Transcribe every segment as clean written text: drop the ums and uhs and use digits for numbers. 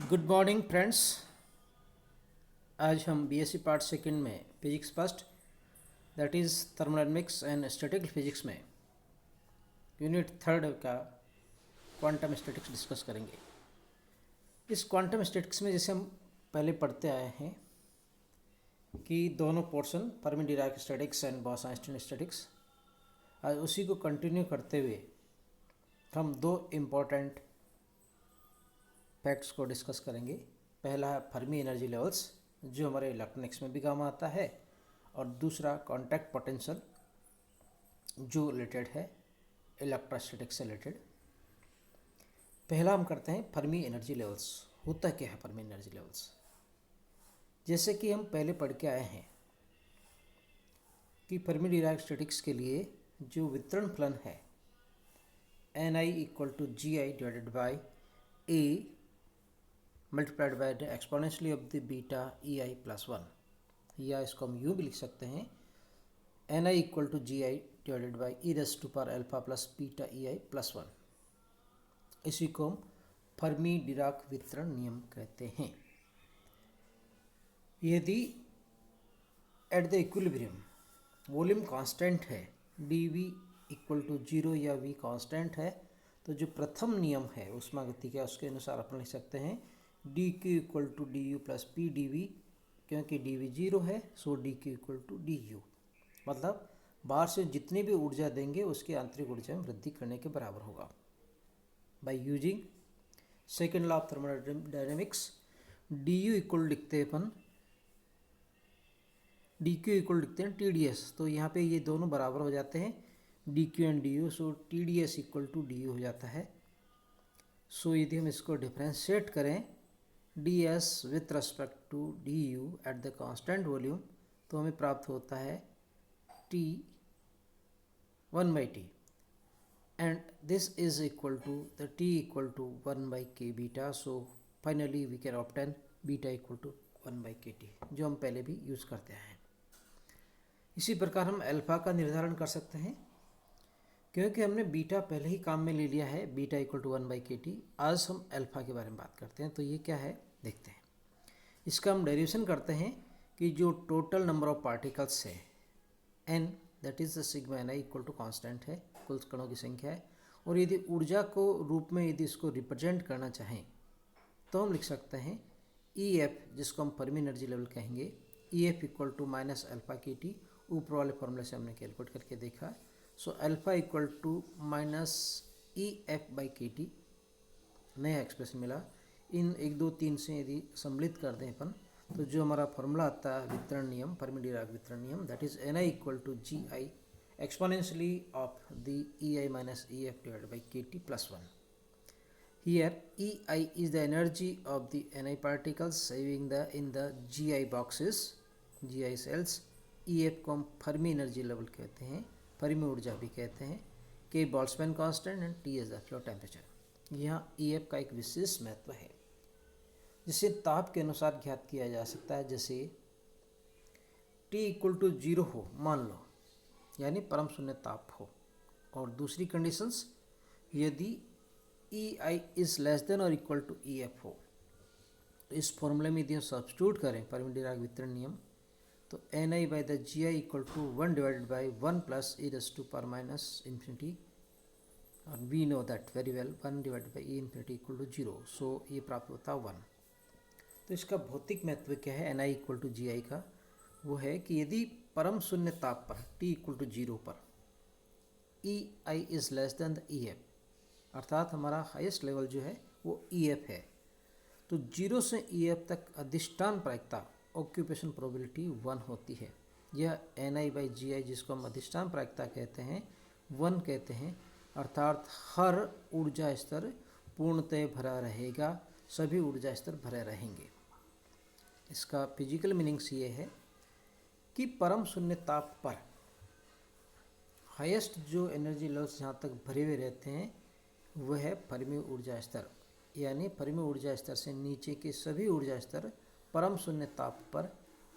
Good morning friends. आज हम BSc part second में physics first that is thermodynamics and statistical physics में unit third का quantum statics discuss करेंगे। इस क्वांटम स्टैटिक्स में जैसे हम पहले पढ़ते आए हैं कि दोनों portion Fermi Dirac statics and boss-Einstein statics, आज उसी को कंटिन्यू करते हुए हम दो इम्पोर्टेंट फैक्ट्स को डिस्कस करेंगे। पहला है फर्मी एनर्जी लेवल्स, जो हमारे इलेक्ट्रॉनिक्स में भी काम आता है, और दूसरा कॉन्टैक्ट पोटेंशियल, जो रिलेटेड है इलेक्ट्रोस्टैटिक्स से रिलेटेड। पहला हम करते हैं फर्मी एनर्जी लेवल्स। होता क्या है फर्मी एनर्जी लेवल्स? जैसे कि हम पहले पढ़ के आए हैं कि फर्मी डिराक स्टैटिक्स के लिए जो वितरण फलन है Ni equal to Gi divided by A multiplied by the exponentially of the beta EI plus 1, या इसको हम यूँ भी लिख सकते हैं Ni equal to Gi divided by e raise to power alpha plus beta EI plus 1। इसी को हम फर्मी डिराक वितरण नियम कहते हैं। यदि at the equilibrium volume constant है, dV इक्वल टू 0 या V कांस्टेंट है, तो जो प्रथम नियम है ऊष्मागति का, उसके अनुसार अपन लिख सकते हैं dq equal to du plus P dV। क्योंकि dV 0 है, so dq equal to du, मतलब बाहर से जितनी भी ऊर्जा देंगे उसकी आंतरिक ऊर्जा में वृद्धि करने के बराबर होगा। By using second law of thermodynamics, du equal लिखते हैं अपन, dq इक्वल लिखते हैं TdS, तो यहाँ पे ये दोनों बराबर हो जाते हैं dq and du, so TdS equal to du हो जाता है। सो यदि हम इसको डिफ्रेंशिएट करें ds with respect to du at the constant volume, तो हमें प्राप्त होता है T 1/T, and this is equal to the T equal to 1/k beta. So finally we can obtain beta equal to 1/kt, जो हम पहले भी use करते हैं। इसी प्रकार हम अल्फ़ा का निर्धारण कर सकते हैं, क्योंकि हमने बीटा पहले ही काम में ले लिया है, बीटा इक्वल टू 1/kt। आज हम अल्फ़ा के बारे में बात करते हैं, तो ये क्या है देखते हैं। इसका हम डेरिवेशन करते हैं कि जो टोटल नंबर ऑफ पार्टिकल्स है n, that is the sigma ni equal to constant है, कुल कणों की संख्या है, और यदि ऊर्जा को रूप में यदि इसको रिप्रेजेंट करना चाहें तो हम लिख सकते हैं EF, जिसको हम फर्मी एनर्जी लेवल कहेंगे, EF equal to minus alpha kt। ऊपर वाले फॉर्मूले से हमने कैलकुलेट करके देखा, so alpha equal to minus EF/kt, नया एक्सप्रेशन मिला। इन 1 2 3 से यदि सम्मिलित कर दें अपन, तो जो हमारा फॉर्मूला आता है वितरण नियम, फर्मी डिराक वितरण नियम, that is Ni equal to Gi exponentially of the EI minus EF divided by kt plus 1। Here EI is the energy of the Ni particles saving in the Gi boxes, Gi cells। EF को हम Fermi energy level कहते हैं, Fermi ऊर्जा भी कहते हैं, K Boltzmann constant and T is the flow temperature. यहाँ EF का एक विशेष महत्व है, जिसे ताप के अनुसार ज्ञात किया जा सकता है। जैसे T इक्वल टू 0 हो मान लो, यानी परम शून्य ताप हो, और दूसरी कंडीशंस यदि EI इज लेस देन और इक्वल टू EF हो, तो इस फॉर्मूले में यदि हम सब्स्टिट्यूट करें फर्मी डिराक वितरण नियम, तो Ni by the Gi equal to 1 divided by 1 plus e raise to power minus infinity, और we know that very well 1 divided by e infinity equal to 0, so ये प्राप्त होता है 1। तो इसका भौतिक महत्व क्या है Ni इक्वल टू Gi का? वो है कि यदि परम शून्य ताप पर T इक्वल टू 0 पर EI is less than the EF, अर्थात हमारा हाईएस्ट लेवल जो है वो EF है, तो 0 से EF तक अधिष्ठान प्रायिकता ऑक्यूपेशन प्रोबेबिलिटी 1 होती है। यह Ni/Gi, जिसको हम अधिष्ठान प्रायिकता कहते हैं, 1 कहते हैं, अर्थात हर ऊर्जा स्तर पूर्णतः भरा रहेगा, सभी ऊर्जा स्तर भरे रहेंगे। इसका फिजिकल मीनिंग्स ये है कि परम शून्य ताप पर हाईएस्ट जो एनर्जी लेवल्स जहाँ तक भरे हुए रहते हैं वह है फर्मी ऊर्जा स्तर, यानी फर्मी ऊर्जा स्तर से नीचे के सभी ऊर्जा स्तर परम शून्य ताप पर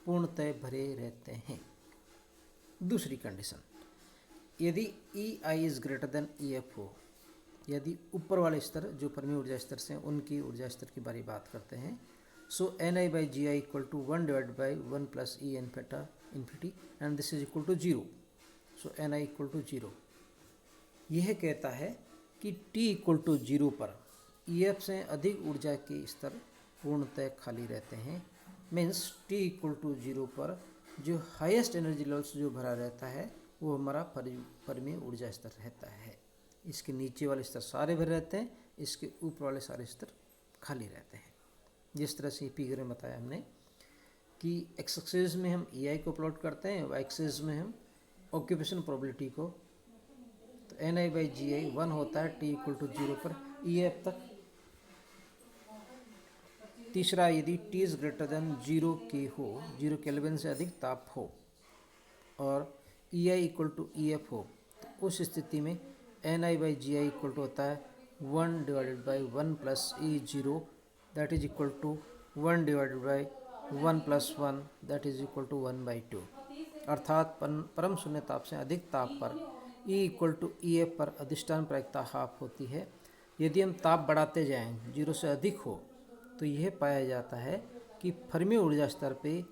पूर्णतः भरे रहते हैं। दूसरी कंडीशन, यदि EI is greater then EF हो, यदि ऊपर वाले स्तर जो फर्मी ऊर्जा स्तर से हैं उनकी ऊर्जा स्तर की बारे बात करते हैं, so Ni/Gi equal to 1 divide by 1 plus e एन beta infinity and this is equal to 0। So Ni equal to 0 यह कहता है कि T इक्वल टू 0 पर EF से अधिक ऊर्जा के स्तर पूर्णतः खाली रहते हैं। मीन्स T इक्वल टू 0 पर जो हाईएस्ट एनर्जी लेवल्स जो भरा रहता है वो हमारा फर्मी ऊर्जा स्तर रहता है। इसके नीचे वाले स्तर सारे भरे रहते हैं, इसके ऊपर वाले सारे स्तर खाली रहते हैं। जिस तरह से फिगर में बताया हमने कि एक्स एक्सिस में हम EI को प्लॉट करते हैं, वाई एक्सिस में हम ऑक्यूपेशन प्रोबेबिलिटी को। तो Ni/Gi 1 होता है T इक्वल टू 0 पर EF तक। तीसरा, यदि T is greater than 0 K हो, 0 केल्विन से अधिक ताप हो और EI इक्वल टू EF हो, तो उस स्थिति में Ni/Gi इक्वल टू होता है 1 divided by 1 plus E0 that is equal to 1 divided by 1 plus 1 that is equal to 1/2। अर्थात परम शून्य ताप से अधिक ताप पर E इक्वल टू EF पर अधिष्ठान प्रायिकता हाफ होती है। यदि हम ताप बढ़ाते जाएं 0 से अधिक हो तो यह पाया जाता है कि फर्मी ऊर्जा स्तर पे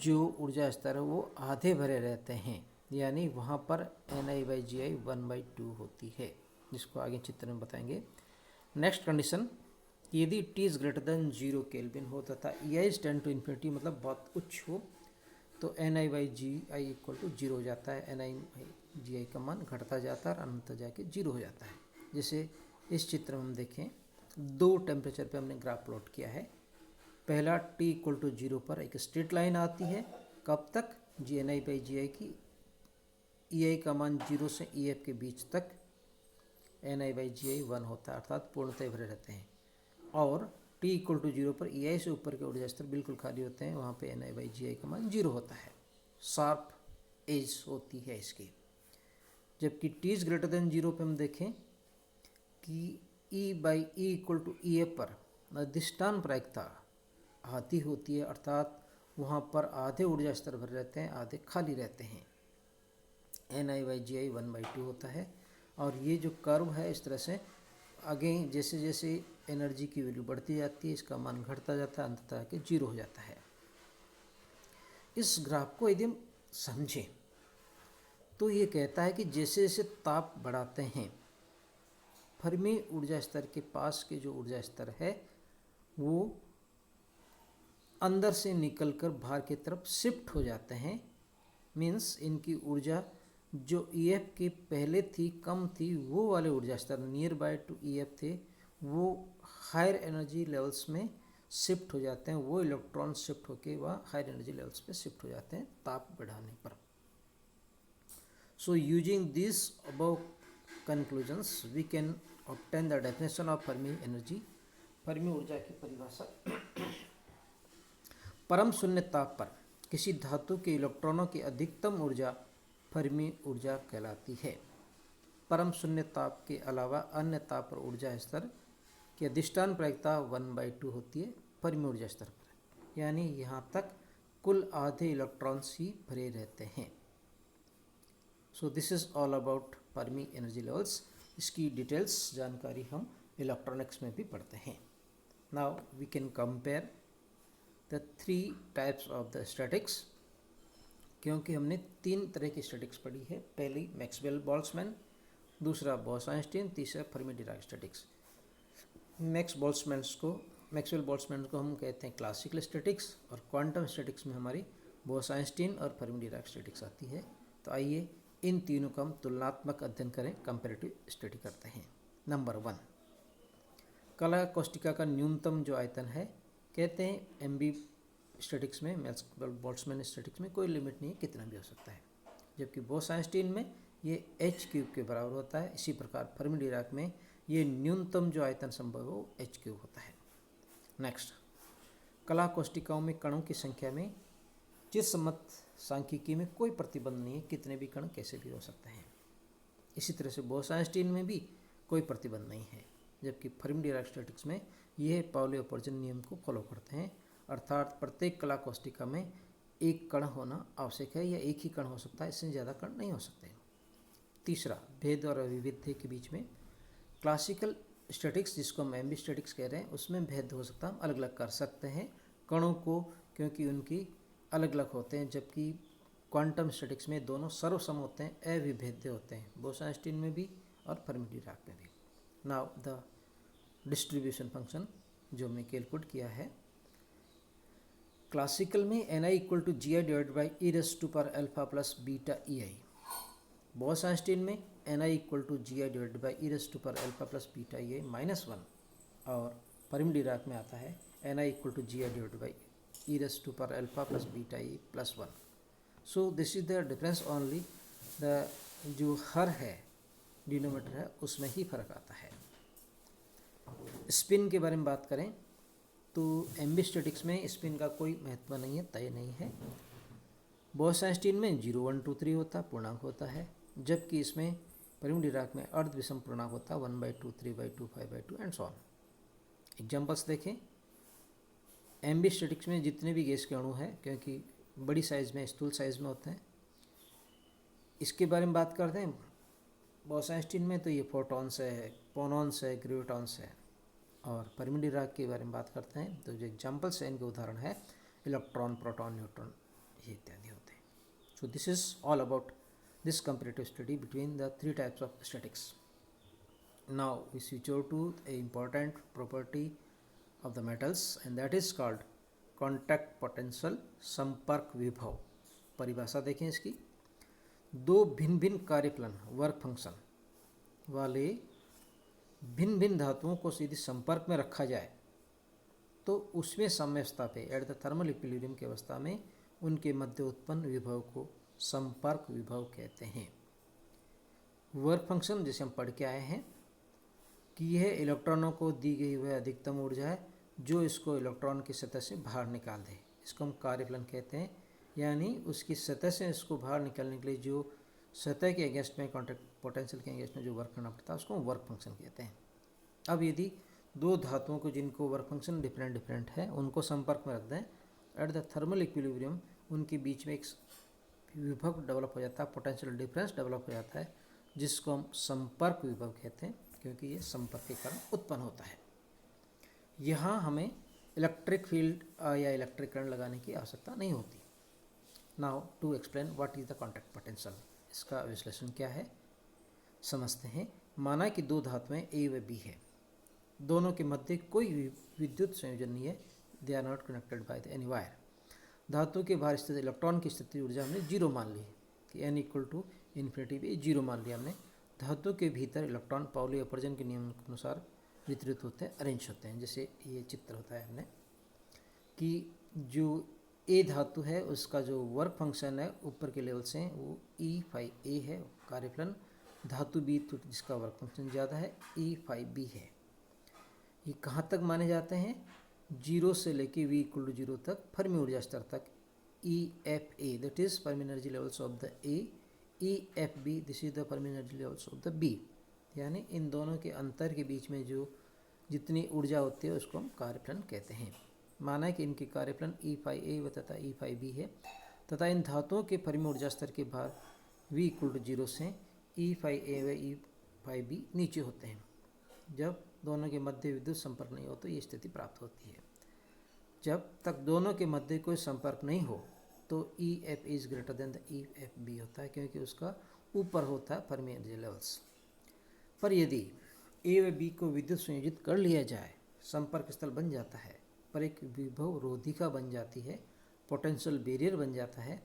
जो ऊर्जा स्तर है वो आधे भरे रहते हैं, यानी वहाँ पर Ni/Gi 1/2 होती है, जिसको आगे चित्र में बताएंगे। नेक्स्ट कंडीशन, यदि T is greater than 0 kelvin हो तथा EI is tend to infinity मतलब बहुत उच्च हो, तो Ni/Gi इक्वल टू 0 हो जाता है। Ni/Gi का मान घटता जाता है और अंत जाके 0 हो जाता है। जैसे इस चित्र में हम देखें, दो टेम्परेचर पे हमने ग्राफ प्लॉट किया है। पहला T इक्वल टू 0 पर एक स्ट्रेट लाइन आती है, कब तक? Ni/Gi की EI का मान 0 से EF के बीच तक Ni/Gi 1 होता है, अर्थात पूर्णतः भरे रहते हैं। और T इक्वल टू 0 पर EI से ऊपर के ऊर्जा स्तर बिल्कुल खाली होते हैं, वहाँ पे Ni/Gi का मान 0 होता है, शार्प एज होती है इसकी। जबकि T इज ग्रेटर देन 0 पे हम देखें कि E/E इक्वल टू EF पर अधिष्ठान प्रायिकता आधी होती है, अर्थात वहाँ पर आधे ऊर्जा स्तर भरे रहते हैं, आधे खाली रहते हैं। Ni/Gi 1/2 होता है। और ये जो कर्व है इस तरह से आगे जैसे जैसे एनर्जी की वैल्यू बढ़ती जाती है इसका मान घटता जाता है, अंततः के 0 हो जाता है। इस ग्राफ को यदि हम समझें तो ये कहता है कि जैसे जैसे ताप बढ़ाते हैं फर्मी ऊर्जा स्तर के पास के जो ऊर्जा स्तर है वो अंदर से निकलकर बाहर की तरफ शिफ्ट हो जाते हैं। मीन्स इनकी ऊर्जा जो EF के पहले थी कम थी, वो वाले ऊर्जा स्तर नियर बाय टू EF थे, वो हायर एनर्जी लेवल्स में शिफ्ट हो जाते हैं। वो इलेक्ट्रॉन शिफ्ट होके वह हायर एनर्जी लेवल्स पे शिफ्ट हो जाते हैं ताप बढ़ाने पर। सो using this above conclusions we can obtain the definition of Fermi energy. फर्मी ऊर्जा की परिभाषा, परम शून्य ताप पर किसी धातु के इलेक्ट्रॉनों की अधिकतम ऊर्जा फर्मी ऊर्जा कहलाती है। परम शून्य ताप के अलावा अन्य ताप पर ऊर्जा स्तर की अधिष्ठान प्रायिकता 1/2 होती है फर्मी ऊर्जा स्तर पर, यानी यहाँ तक कुल आधे इलेक्ट्रॉन्स ही भरे रहते हैं। So this is all about Fermi energy levels. इसकी डिटेल्स जानकारी हम इलेक्ट्रॉनिक्स में भी पढ़ते हैं। Now we can compare the 3 types of the statistics, क्योंकि हमने 3 तरह की स्टैटिक्स पढ़ी है। पहली मैक्सवेल बोल्ट्जमैन, दूसरा बोस-आइंस्टीन, तीसरा Fermi Dirac statistics. Maxwell Boltzmann को हम कहते हैं क्लासिकल स्टैटिक्स, और क्वांटम स्टैटिक्स में हमारी बोस-आइंस्टीन और फर्मी डिराक स्टैटिक्स आती है। तो आइए इन तीनों का हम तुलनात्मक अध्ययन करें, कंपैरेटिव स्टडी करते हैं। नंबर 1, कला कोष्टिका का न्यूनतम जो आयतन है, कहते हैं MB स्टैटिक्स में, मैक्सवेल बोल्ट्जमैन स्टैटिक्स में कोई लिमिट नहीं है, कितना भी हो सकता है। जबकि बोस-आइंस्टीन में ये h³ के बराबर होता है। इसी प्रकार फर्मी डिराक में ये न्यूनतम जो आयतन संभव हो h³ होता है। नेक्स्ट, कला कोष्टिकाओं में कणों की संख्या में चित्सम्मत सांख्यिकी में कोई प्रतिबंध नहीं है, कितने भी कण कैसे भी हो सकते हैं। इसी तरह से बोस-आइंस्टीन में भी कोई प्रतिबंध नहीं है। जबकि फर्मी डिराक स्टैटिक्स में यह पाउली-अपवर्जन नियम को फॉलो करते हैं, अर्थात प्रत्येक कला कोष्टिका में एक कण होना आवश्यक है, या एक ही कण हो सकता है, इससे ज़्यादा कण नहीं हो सकते। तीसरा, भेद और वैविध्य के बीच में क्लासिकल स्टैटिक्स जिसको हम एम्बी स्टैटिक्स कह रहे हैं उसमें भेद हो सकता है, हम अलग अलग कर सकते हैं कणों को, क्योंकि उनकी अलग अलग होते हैं, जबकि क्वांटम स्टैटिक्स में दोनों सर्वसम होते हैं, अविभेद्य होते हैं, बोस-आइंस्टीन में भी और फर्मी-डिराक में भी। नाउ द डिस्ट्रीब्यूशन फंक्शन जो हमने कैलकुलेट किया है, क्लासिकल में n i equal to g i divide by e raise to पर alpha plus beta e i, Bose Einstein में n i equal to g i divide by e raise to पर alpha plus beta e i minus one, और Fermi Dirac में आता है n i equal to g i divide by e raise to पर alpha plus beta e plus one. So this is the difference only, the जो हर है denominator है उसमें ही फर्क आता है। स्पिन के बारे में बात करें तो एम्बी स्टैटिक्स में स्पिन का कोई महत्व नहीं है, तय नहीं है। बोस-आइंस्टीन में 0 1 2 3 होता पूर्णांक होता है, जबकि इसमें फर्मी-डिराक में अर्ध विषम पूर्णांक होता 1/2 3/2 5/2 एंड सो ऑन। एग्जाम्पल्स देखें, एम्बी स्टैटिक्स में जितने भी गैस के अणु हैं, क्योंकि बड़ी साइज़ में स्थूल साइज़ में होते हैं, इसके बारे में बात करते हैं। बोस-आइंस्टीन में तो ये फोटॉन्स है, पोनॉन्स है, ग्रेविटॉन्स है, और फर्मी-डिराक के बारे में बात करते हैं तो जो एग्जाम्पल्स हैं इनके उदाहरण है इलेक्ट्रॉन, प्रोटॉन, न्यूट्रॉन, ये इत्यादि होते हैं। So this is all about this comparative study between the three types of statistics. Now we switch over to a important property of the metals and that is called contact potential, संपर्क विभव। परिभाषा देखें इसकी, दो भिन्न भिन्न कार्यफलन work function वाले भिन्न भिन्न धातुओं को सीधे संपर्क में रखा जाए तो उसमें साम्यावस्था पे एट द थर्मल इक्विलिब्रियम की अवस्था में उनके मध्य उत्पन्न विभव को संपर्क विभव कहते हैं। वर्क फंक्शन जैसे हम पढ़ के आए हैं कि यह इलेक्ट्रॉनों को दी गई वह अधिकतम ऊर्जा है जो इसको इलेक्ट्रॉन की सतह से बाहर निकाल दे, इसको हम कार्यफलन कहते हैं। यानी उसकी सतह से इसको बाहर निकालने के लिए जो सतह के अगेंस्ट में, कॉन्टैक्ट पोटेंशियल के अगेंस्ट में जो वर्क करना पड़ता है उसको वर्क फंक्शन कहते हैं। अब यदि दो धातुओं को जिनको वर्क फंक्शन डिफरेंट डिफरेंट है उनको संपर्क में रख दें, एट द थर्मल इक्विलिब्रियम उनके बीच में एक विभव डेवलप हो जाता है, पोटेंशियल डिफरेंस डेवलप हो जाता है, जिसको हम संपर्क विभव कहते हैं, क्योंकि ये संपर्क के कारण उत्पन्न होता है। यहाँ हमें इलेक्ट्रिक फील्ड या इलेक्ट्रिक करंट लगाने की आवश्यकता नहीं होती। Now to explain what is the contact potential, इसका विश्लेषण क्या है समझते हैं। माना कि दो धातुएं ए व बी है, दोनों के मध्य कोई विद्युत संयोजन नहीं है, they are not connected by the any wire. धातु के बाहर स्थित इलेक्ट्रॉन की स्थिति ऊर्जा हमने जीरो मान ली कि n इक्वल टू इन्फिनिटी पे जीरो मान लिया हमने। धातु के भीतर इलेक्ट्रॉन पाउली अपवर्जन के नियम के अनुसार वितरित होते हैं, अरेंज होते हैं। जैसे ये चित्र होता है हमने कि जो ए धातु है उसका जो वर्क फंक्शन है ऊपर के लेवल से वो E5A है कार्यफलन, धातु बी तो जिसका वर्क फंक्शन ज़्यादा है E5B है। ये कहाँ तक माने जाते हैं, 0 से लेके V इक्वल टू 0 तक फर्मी ऊर्जा स्तर तक EFA that is Fermi energy levels of the A, EFB this is the Fermi energy levels of the B। यानी इन दोनों के अंतर के बीच में जो जितनी ऊर्जा होती है उसको हम कार्यफलन कहते हैं। माना है कि इनके कार्यफलन E5A तथा E5B है तथा इन धातुओं के फर्मी ऊर्जा स्तर के बाहर V इक्वल टू 0 से E5A व E5B नीचे होते हैं। जब दोनों के मध्य विद्युत संपर्क नहीं हो तो ये स्थिति प्राप्त होती है। जब तक दोनों के मध्य कोई संपर्क नहीं हो तो EF is greater then the EFB होता है, क्योंकि उसका ऊपर होता है फर्मी एनर्जी लेवल्स। पर यदि ए व बी को विद्युत संयोजित कर लिया जाए, संपर्क स्थल बन जाता है, पर एक विभव रोधिका बन जाती है, पोटेंशियल बैरियर बन जाता है।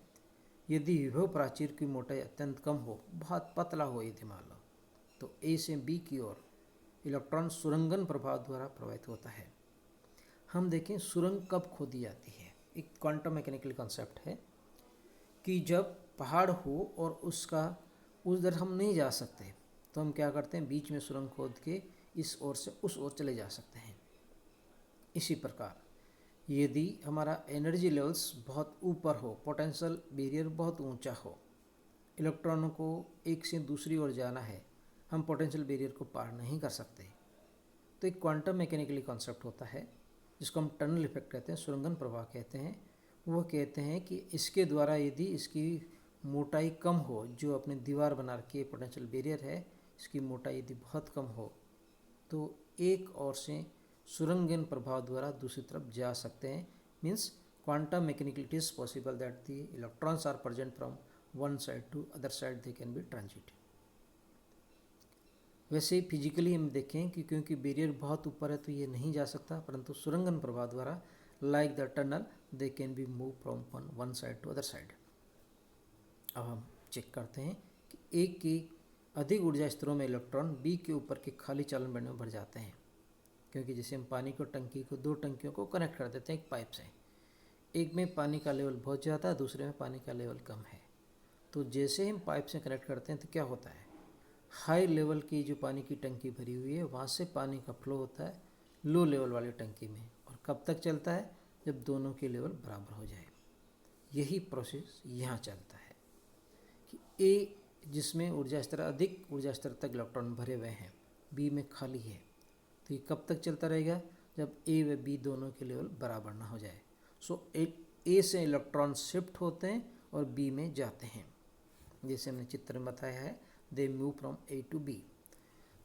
यदि विभव प्राचीर की मोटाई अत्यंत कम हो, बहुत पतला हो यदि मान लो, तो ए से बी की ओर इलेक्ट्रॉन सुरंगन प्रभाव द्वारा प्रभावित होता है। हम देखें सुरंग कब खोदी जाती है, एक क्वांटम मैकेनिकल कॉन्सेप्ट है कि जब पहाड़ हो और उसका उस दर हम नहीं जा सकते तो हम क्या करते हैं, बीच में सुरंग खोद के इस ओर से उस ओर चले जा सकते हैं। इसी प्रकार यदि हमारा एनर्जी लेवल्स बहुत ऊपर हो, पोटेंशियल बैरियर बहुत ऊंचा हो, इलेक्ट्रॉनों को एक से दूसरी ओर जाना है, हम पोटेंशियल बैरियर को पार नहीं कर सकते, तो एक क्वांटम मैकेनिकली कॉन्सेप्ट होता है जिसको हम टनल इफेक्ट कहते हैं, सुरंगन प्रवाह कहते हैं। वो कहते हैं कि इसके द्वारा यदि इसकी मोटाई कम हो, जो अपनी दीवार बना रखी है पोटेंशियल बैरियर है, इसकी मोटाई यदि बहुत कम हो तो एक ओर से सुरंगन प्रभाव द्वारा दूसरी तरफ जा सकते हैं। Means quantum mechanically it is possible that the electrons are present from one side to other side, they can be transit। वैसे फिजिकली हम देखें कि क्योंकि बैरियर बहुत ऊपर है तो ये नहीं जा सकता, परंतु सुरंगन प्रभाव द्वारा like the tunnel they can be move from one side to other side. अब हम चेक करते हैं कि ए के अधिक ऊर्जा स्तरों में इलेक्ट्रॉन बी के ऊपर के खाली चालन बैंड में भर जाते हैं, क्योंकि जैसे हम पानी को टंकी को दो टंकियों को कनेक्ट कर देते हैं एक पाइप से, एक में पानी का लेवल बहुत ज़्यादा है, दूसरे में पानी का लेवल कम है। तो जैसे हम पाइप से कनेक्ट करते हैं तो क्या होता है, हाई लेवल की जो पानी की टंकी भरी हुई है वहाँ से पानी का फ्लो होता है लो लेवल वाली टंकी में, और कब तक चलता है, जब दोनों के लेवल बराबर हो जाए। यही प्रोसेस यहाँ चलता है कि ए जिसमें ऊर्जा स्तर अधिक ऊर्जा स्तर तक इलेक्ट्रॉन भरे हुए हैं, बी में खाली है, तो ये कब तक चलता रहेगा, जब ए व बी दोनों के लेवल बराबर ना हो जाए। सो ए से इलेक्ट्रॉन शिफ्ट होते हैं और बी में जाते हैं, जैसे हमने चित्र में बताया है, they move from A to B.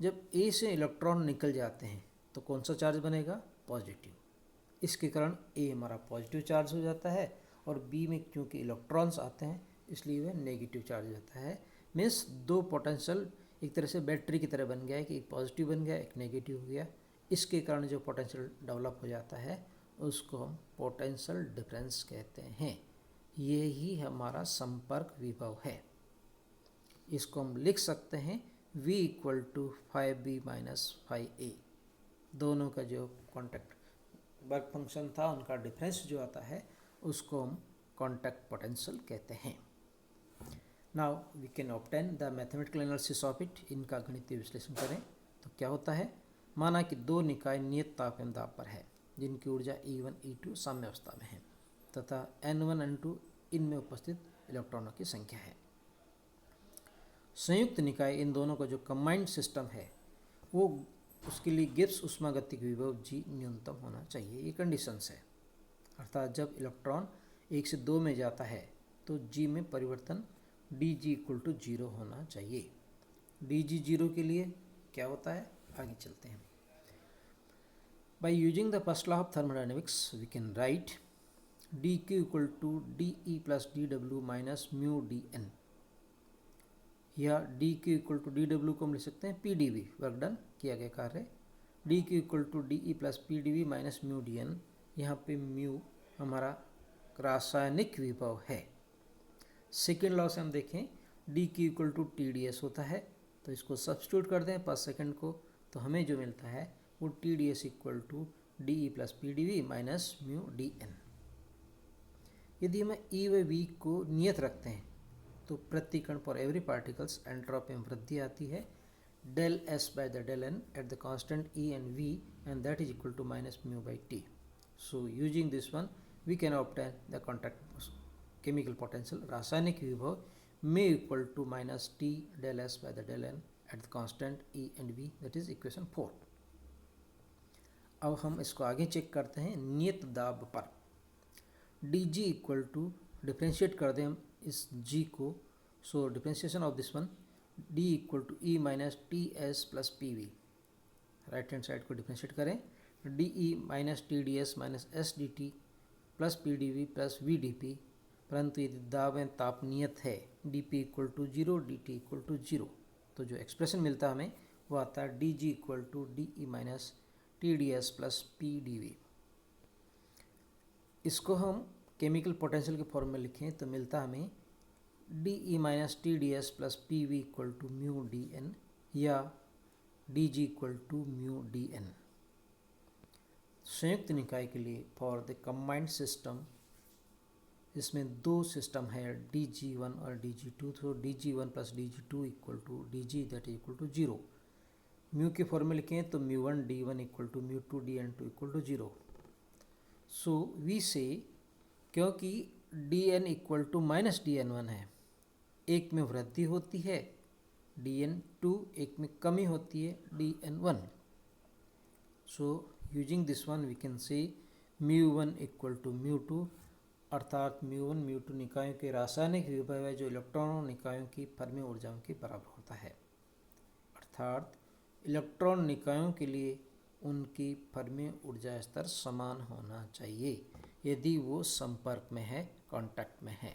जब ए से इलेक्ट्रॉन निकल जाते हैं तो कौन सा चार्ज बनेगा, पॉजिटिव। इसके कारण ए हमारा पॉजिटिव चार्ज हो जाता है, और बी में क्योंकि इलेक्ट्रॉन्स आते हैं इसलिए वह नेगेटिव चार्ज हो जाता है। मीन्स दो पोटेंशियल एक तरह से बैटरी की तरह बन गया है कि एक पॉजिटिव बन गया एक नेगेटिव हो गया। इसके कारण जो पोटेंशियल डेवलप हो जाता है उसको हम पोटेंशियल डिफरेंस कहते हैं। ये ही हमारा संपर्क विभव है। इसको हम लिख सकते हैं V equal to 5B minus 5A। दोनों का जो कॉन्टैक्ट वर्क फंक्शन था उनका डिफरेंस जो आता है उसको हम कॉन्टैक्ट पोटेंशियल कहते हैं। Now we can obtain the mathematical analysis of it. इनका गणितीय विश्लेषण करें तो क्या होता है, माना कि दो निकाय नियत ताप एवं दाब पर है जिनकी ऊर्जा E1 E2 साम्य अवस्था में है तथा N1 N2 इनमें उपस्थित इलेक्ट्रॉनों की संख्या है। संयुक्त निकाय इन दोनों का जो कंबाइंड सिस्टम है वो उसके लिए गिब्स ऊष्मागतिक विभव G न्यूनतम होना चाहिए। ये कंडीशंस है, अर्थात जब इलेक्ट्रॉन 1 से 2 में जाता है तो G में परिवर्तन dG इक्वल टू 0 होना चाहिए। dG 0 के लिए क्या होता है, आगे चलते हैं। By using the first law of thermodynamics, we can write dq equal to dE plus dW minus mu dN, या dq इक्वल टू dW को हम लिख सकते हैं PdV, वर्क डन किया गया कार्य। dq equal to dE plus PdV minus mu dN, यहाँ पे म्यू हमारा रासायनिक विभव है। सेकेंड लॉ से हम देखें dq इक्वल टू TdS होता है, तो इसको सब्स्टिट्यूट कर दें पर सेकेंड को, तो हमें जो मिलता है वो TdS equal to dE plus PdV minus mu dN। यदि हमें E व V को नियत रखते हैं तो प्रति कण फॉर एवरी पार्टिकल्स एंट्रोपी में वृद्धि आती है del S by the del N at the constant E and V and that is equal to minus mu by T। So using this one we can obtain the contact chemical potential रासायनिक विभव में equal to minus T del S by the del N at the constant E and V, that is equation 4। अब हम इसको आगे check करते हैं नियत दाब पर। dG इक्वल टू डिफ्रेंशिएट कर दें हम इस G को, so differentiation of this one D equal to E minus TS plus PV, right hand side को डिफ्रेंशिएट करें DE minus TDS minus SDT plus PDV plus VDP, परंतु यदि दाब एवं ताप नियत है DP equal to 0 DT equal to 0, तो जो एक्सप्रेशन मिलता है हमें वो आता है DG equal to DE minus TDS plus PDV। इसको हम केमिकल पोटेंशियल के फॉर्म में लिखें तो मिलता हमें DE minus TDS plus PV equal to mu DN या DG equal to mu DN। संयुक्त निकाय के लिए फॉर द कंबाइंड सिस्टम, इसमें दो सिस्टम है DG1 और DG2, तो DG1 plus DG2 equal to DG that is equal to 0। Mu के फॉर्म में लिखें तो म्यू1 D1 इक्वल टू म्यू2 DN2 equal to 0। So we say क्योंकि dN equal to minus DN1 है, एक में वृद्धि होती है DN2, एक में कमी होती है DN1। So using this one we can say म्यू1 इक्वल टू म्यू2, अर्थात म्यू1 म्यू2 निकायों के रासायनिक विभव है जो इलेक्ट्रॉनों निकायों की फर्मी ऊर्जाओं के बराबर होता है, अर्थात इलेक्ट्रॉन निकायों के लिए उनकी फर्मी ऊर्जा स्तर समान होना चाहिए यदि वो संपर्क में है, कांटेक्ट में है।